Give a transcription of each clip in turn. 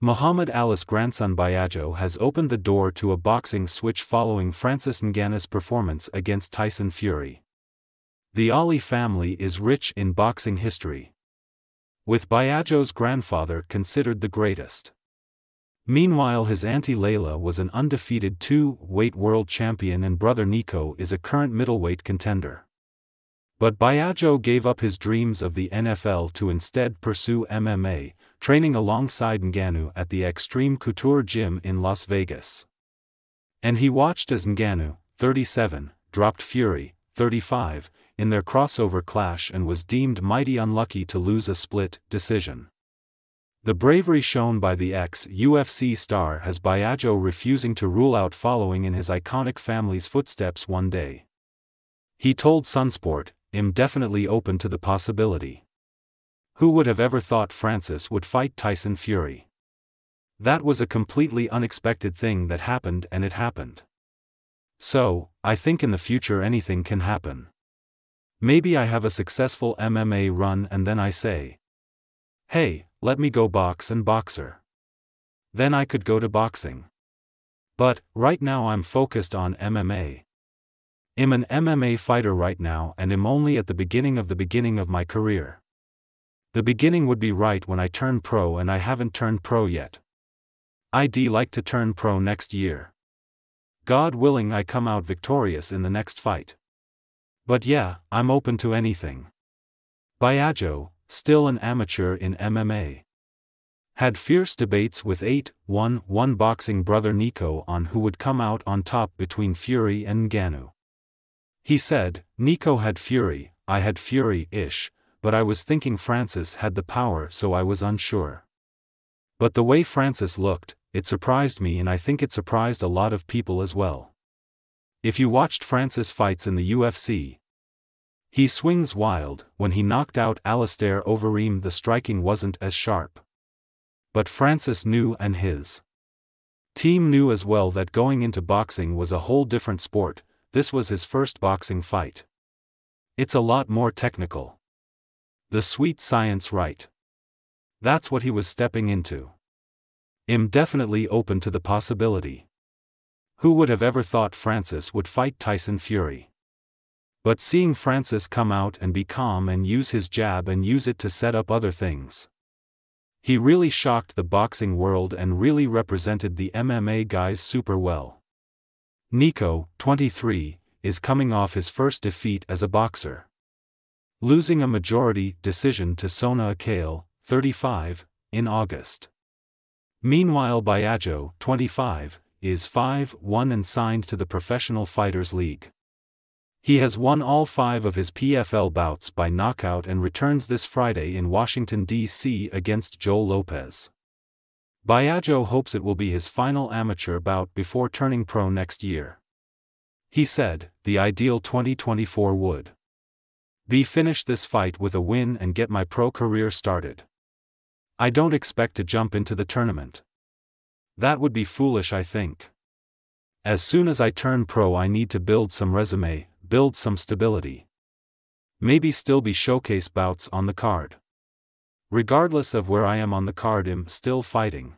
Muhammad Ali's grandson Biaggio has opened the door to a boxing switch following Francis Ngannou's performance against Tyson Fury. The Ali family is rich in boxing history, with Biaggio's grandfather considered the greatest. Meanwhile, his auntie Laila was an undefeated two-weight world champion and brother Nico is a current middleweight contender. But Biaggio gave up his dreams of the NFL to instead pursue MMA, training alongside Ngannou at the Extreme Couture Gym in Las Vegas. And he watched as Ngannou, 37, dropped Fury, 35, in their crossover clash and was deemed mighty unlucky to lose a split decision. The bravery shown by the ex-UFC star has Biaggio refusing to rule out following in his iconic family's footsteps one day. He told Sunsport, "I'm definitely open to the possibility. Who would have ever thought Francis would fight Tyson Fury? That was a completely unexpected thing that happened and it happened. So, I think in the future anything can happen. Maybe I have a successful MMA run and then I say, hey, let me go box and boxer. Then I could go to boxing. But, right now I'm focused on MMA. I'm an MMA fighter right now and I'm only at the beginning of my career. The beginning would be right when I turn pro and I haven't turned pro yet. I'd like to turn pro next year. God willing I come out victorious in the next fight. But yeah, I'm open to anything." Biaggio, still an amateur in MMA, had fierce debates with 8-1 boxing brother Nico on who would come out on top between Fury and Ngannou. He said, "Nico had Fury, I had Fury-ish, but I was thinking Francis had the power so I was unsure. But the way Francis looked, it surprised me and I think it surprised a lot of people as well. If you watched Francis fights in the UFC, he swings wild. When he knocked out Alistair Overeem the striking wasn't as sharp. But Francis knew and his team knew as well that going into boxing was a whole different sport. This was his first boxing fight. It's a lot more technical. The sweet science, right? That's what he was stepping into. I'm definitely open to the possibility. Who would have ever thought Francis would fight Tyson Fury? But seeing Francis come out and be calm and use his jab and use it to set up other things. He really shocked the boxing world and really represented the MMA guys super well." Nico, 23, is coming off his first defeat as a boxer, losing a majority decision to Sona Akale, 35, in August. Meanwhile, Biaggio, 25, is 5-1 and signed to the Professional Fighters League. He has won all 5 of his PFL bouts by knockout and returns this Friday in Washington, D.C. against Joel Lopez. Biaggio hopes it will be his final amateur bout before turning pro next year. He said, "The ideal 2024 would be finish this fight with a win and get my pro career started. I don't expect to jump into the tournament. That would be foolish, I think. As soon as I turn pro I need to build some resume, build some stability. Maybe still be showcase bouts on the card. Regardless of where I am on the card, I'm still fighting.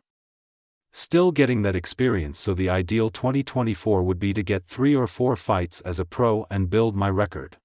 Still getting that experience, so the ideal 2024 would be to get 3 or 4 fights as a pro and build my record."